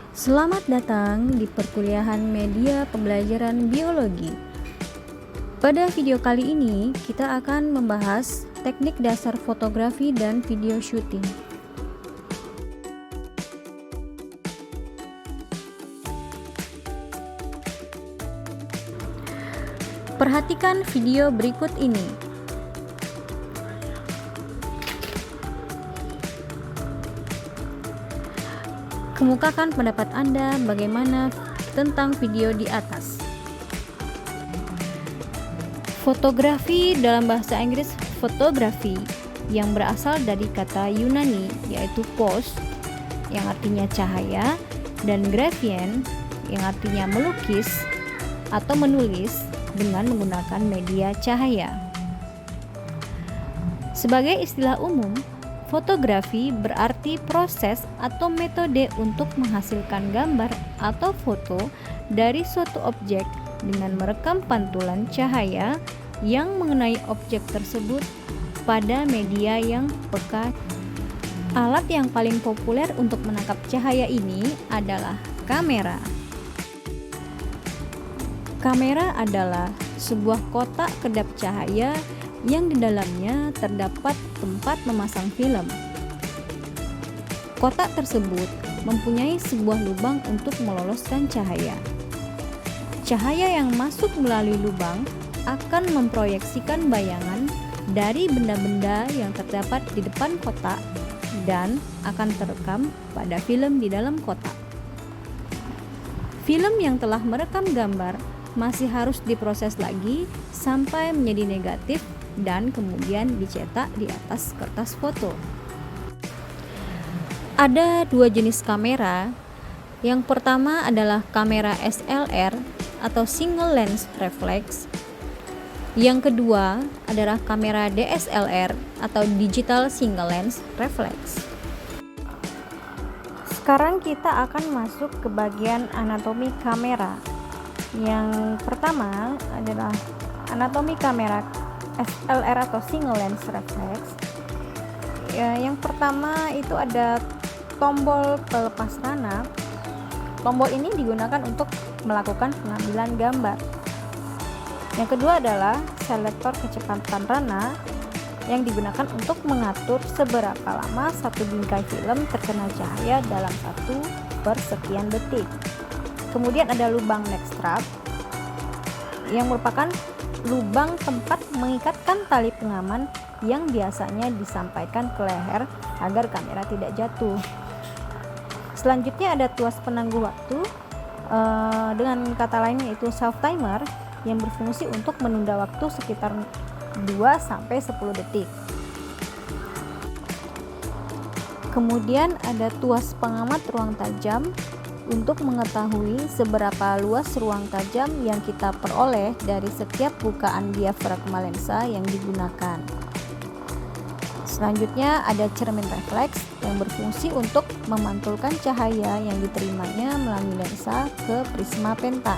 Selamat datang di perkuliahan media pembelajaran biologi. Pada video kali ini, kita akan membahas teknik dasar fotografi dan video syuting. Perhatikan video berikut ini. Kemukakan pendapat Anda bagaimana tentang video di atas. Fotografi dalam bahasa Inggris fotografi yang berasal dari kata Yunani yaitu pos yang artinya cahaya dan graphien yang artinya melukis atau menulis dengan menggunakan media cahaya. Sebagai istilah umum, fotografi berarti proses atau metode untuk menghasilkan gambar atau foto dari suatu objek dengan merekam pantulan cahaya yang mengenai objek tersebut pada media yang peka. Alat yang paling populer untuk menangkap cahaya ini adalah kamera. Kamera adalah sebuah kotak kedap cahaya yang di dalamnya terdapat tempat memasang film. Kotak tersebut mempunyai sebuah lubang untuk meloloskan cahaya. Cahaya yang masuk melalui lubang akan memproyeksikan bayangan dari benda-benda yang terdapat di depan kotak dan akan terekam pada film di dalam kotak. Film yang telah merekam gambar masih harus diproses lagi sampai menjadi negatif dan kemudian dicetak di atas kertas foto. Ada dua jenis kamera. Yang pertama adalah kamera SLR atau single lens reflex. Yang kedua adalah kamera DSLR atau digital single lens reflex. Sekarang kita akan masuk ke bagian anatomi kamera. Yang pertama adalah anatomi kamera SLR atau single lens reflex. Yang pertama itu ada tombol pelepas rana. Tombol ini digunakan untuk melakukan pengambilan gambar. Yang kedua adalah selektor kecepatan rana yang digunakan untuk mengatur seberapa lama satu bingkai film terkena cahaya dalam 1/sekian detik. Kemudian ada lubang neck strap yang merupakan lubang tempat mengikatkan tali pengaman yang biasanya disampaikan ke leher agar kamera tidak jatuh. Selanjutnya ada tuas penangguh waktu, dengan kata lain yaitu self timer yang berfungsi untuk menunda waktu sekitar 2-10 detik. Kemudian ada tuas pengamat ruang tajam untuk mengetahui seberapa luas ruang tajam yang kita peroleh dari setiap bukaan diafragma lensa yang digunakan. Selanjutnya ada cermin refleks yang berfungsi untuk memantulkan cahaya yang diterimanya melalui lensa ke prisma penta.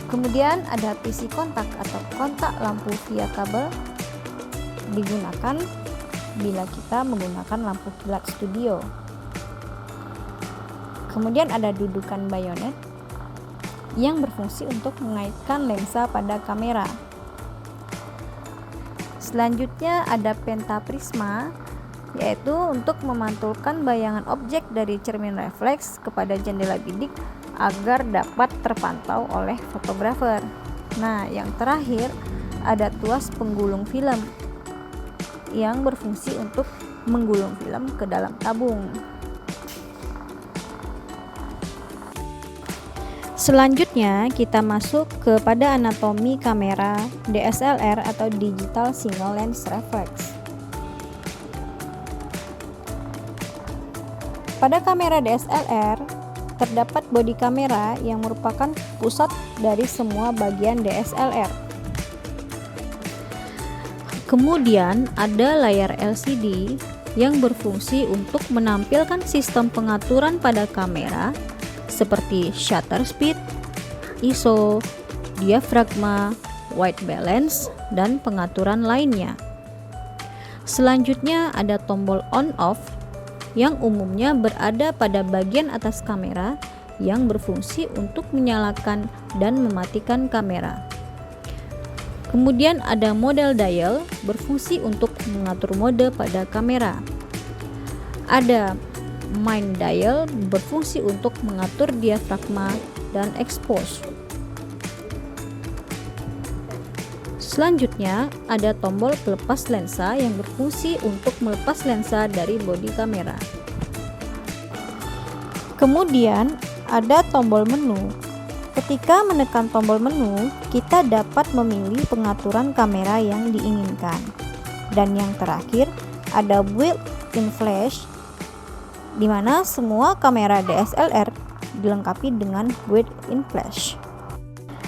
Kemudian ada PC kontak atau kontak lampu via kabel digunakan bila kita menggunakan lampu kilat studio. Kemudian ada dudukan bayonet yang berfungsi untuk mengaitkan lensa pada kamera. Selanjutnya ada pentaprisma, yaitu untuk memantulkan bayangan objek dari cermin refleks kepada jendela bidik agar dapat terpantau oleh fotografer. Nah, yang terakhir ada tuas penggulung film yang berfungsi untuk menggulung film ke dalam tabung. Selanjutnya kita masuk kepada anatomi kamera DSLR atau digital single lens reflex. Pada kamera DSLR terdapat bodi kamera yang merupakan pusat dari semua bagian DSLR. Kemudian ada layar LCD yang berfungsi untuk menampilkan sistem pengaturan pada kamera seperti shutter speed, ISO, diafragma, white balance, dan pengaturan lainnya. Selanjutnya ada tombol on off yang umumnya berada pada bagian atas kamera yang berfungsi untuk menyalakan dan mematikan kamera. Kemudian ada model dial berfungsi untuk mengatur mode pada kamera. Ada main dial berfungsi untuk mengatur diafragma dan expose. Selanjutnya ada tombol pelepas lensa yang berfungsi untuk melepas lensa dari bodi kamera. Kemudian ada tombol menu. Ketika menekan tombol menu, kita dapat memilih pengaturan kamera yang diinginkan. Dan yang terakhir ada built-in flash, di mana semua kamera DSLR dilengkapi dengan built-in flash.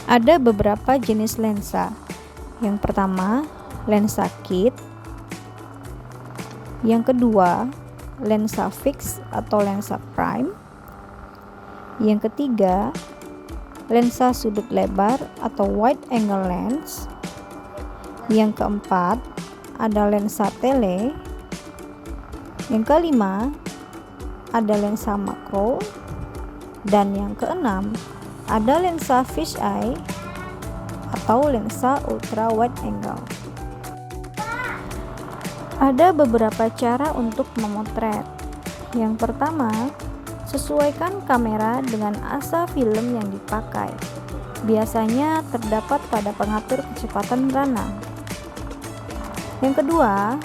Ada beberapa jenis lensa. Yang pertama, lensa kit. Yang kedua, lensa fix atau lensa prime. Yang ketiga, lensa sudut lebar atau wide angle lens. Yang keempat, ada lensa tele. Yang kelima, ada lensa makro. Dan yang keenam, ada lensa fisheye atau lensa ultra wide angle. Ada beberapa cara untuk memotret. Yang pertama, sesuaikan kamera dengan asa film yang dipakai. Biasanya terdapat pada pengatur kecepatan rana. Yang kedua,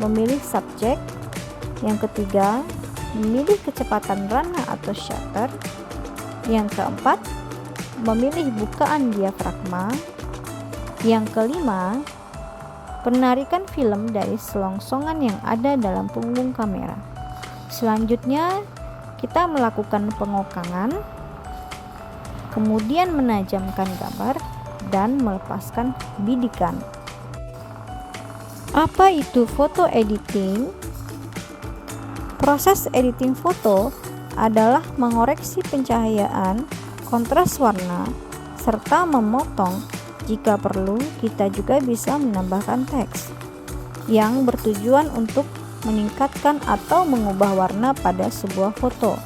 memilih subjek. Yang ketiga, memilih kecepatan rana atau shutter. Yang keempat, memilih bukaan diafragma. Yang kelima, penarikan film dari selongsongan yang ada dalam punggung kamera. Selanjutnya, kita melakukan pengokangan, kemudian menajamkan gambar dan melepaskan bidikan. Apa itu foto editing? Proses editing foto adalah mengoreksi pencahayaan, kontras warna, serta memotong. Jika perlu, kita juga bisa menambahkan teks yang bertujuan untuk meningkatkan atau mengubah warna pada sebuah foto,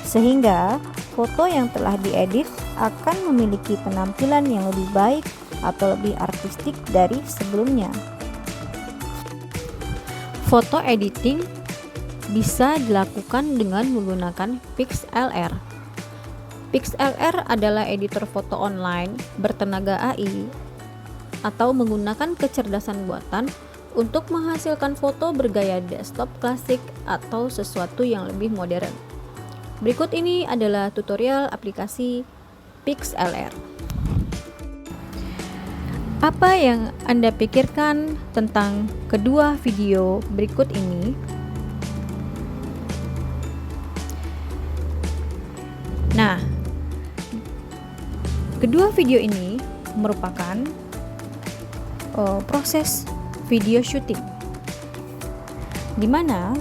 sehingga foto yang telah diedit akan memiliki penampilan yang lebih baik atau lebih artistik dari sebelumnya. Foto editing bisa dilakukan dengan menggunakan PixLR. PixLR adalah editor foto online bertenaga AI atau menggunakan kecerdasan buatan untuk menghasilkan foto bergaya desktop klasik atau sesuatu yang lebih modern. Berikut ini adalah tutorial aplikasi PixLR. Apa yang Anda pikirkan tentang kedua video berikut ini? Nah, kedua video ini merupakan proses video shooting, di mana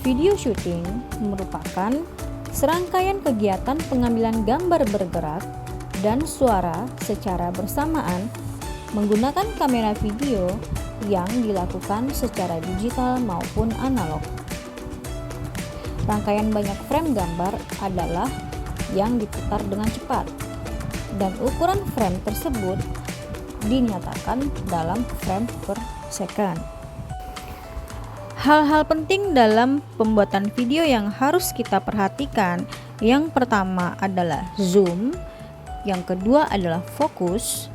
video shooting merupakan serangkaian kegiatan pengambilan gambar bergerak dan suara secara bersamaan menggunakan kamera video yang dilakukan secara digital maupun analog. Rangkaian banyak frame gambar adalah yang diputar dengan cepat, dan ukuran frame tersebut dinyatakan dalam frame per second. Hal-hal penting dalam pembuatan video yang harus kita perhatikan, yang pertama adalah zoom, yang kedua adalah fokus,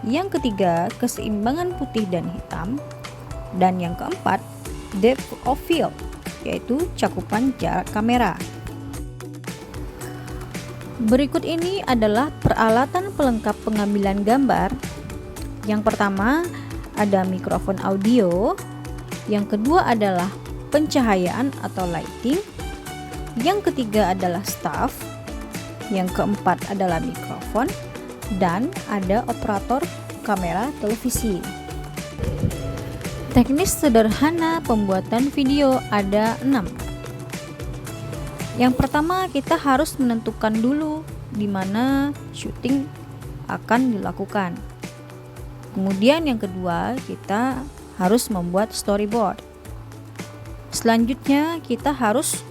yang ketiga keseimbangan putih dan hitam, dan yang keempat depth of field, yaitu cakupan jarak kamera. Berikut ini adalah peralatan pelengkap pengambilan gambar. Yang pertama ada mikrofon audio, yang kedua adalah pencahayaan atau lighting, yang ketiga adalah staff, yang keempat adalah mikrofon, dan ada operator kamera televisi. Teknis sederhana pembuatan video ada 6. Yang pertama, kita harus menentukan dulu di mana syuting akan dilakukan. Kemudian yang kedua, kita harus membuat storyboard. Selanjutnya kita harus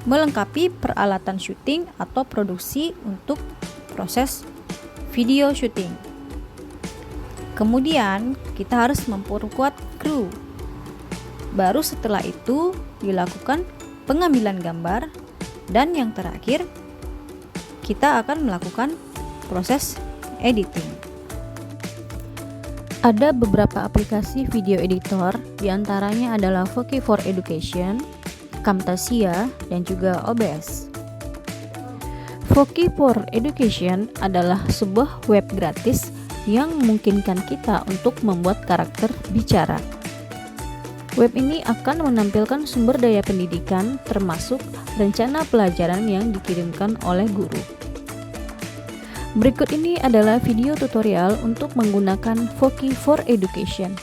melengkapi peralatan syuting atau produksi untuk proses video syuting. Kemudian kita harus memperkuat kru. Baru setelah itu dilakukan pengambilan gambar, dan yang terakhir kita akan melakukan proses editing. Ada beberapa aplikasi video editor, diantaranya adalah Voki for Education, Camtasia, dan juga OBS. Voki for Education adalah sebuah web gratis yang memungkinkan kita untuk membuat karakter bicara. Web ini akan menampilkan sumber daya pendidikan termasuk rencana pelajaran yang dikirimkan oleh guru. Berikut ini adalah video tutorial untuk menggunakan Voki for Education.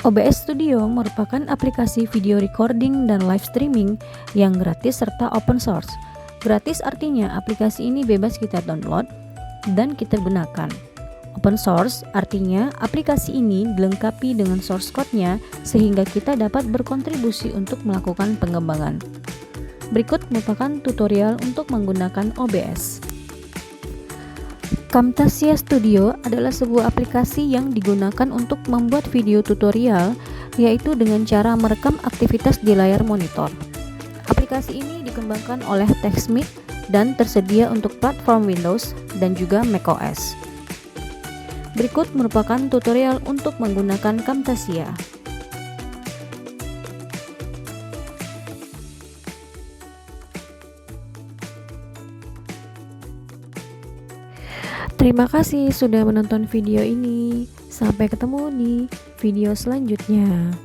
OBS Studio merupakan aplikasi video recording dan live streaming yang gratis serta open source. Gratis artinya aplikasi ini bebas kita download dan kita gunakan. Open source artinya aplikasi ini dilengkapi dengan source code-nya sehingga kita dapat berkontribusi untuk melakukan pengembangan. Berikut merupakan tutorial untuk menggunakan OBS. Camtasia Studio adalah sebuah aplikasi yang digunakan untuk membuat video tutorial, yaitu dengan cara merekam aktivitas di layar monitor. Aplikasi ini dikembangkan oleh TechSmith dan tersedia untuk platform Windows dan juga macOS. Berikut merupakan tutorial untuk menggunakan Camtasia. Terima kasih sudah menonton video ini. Sampai ketemu di video selanjutnya.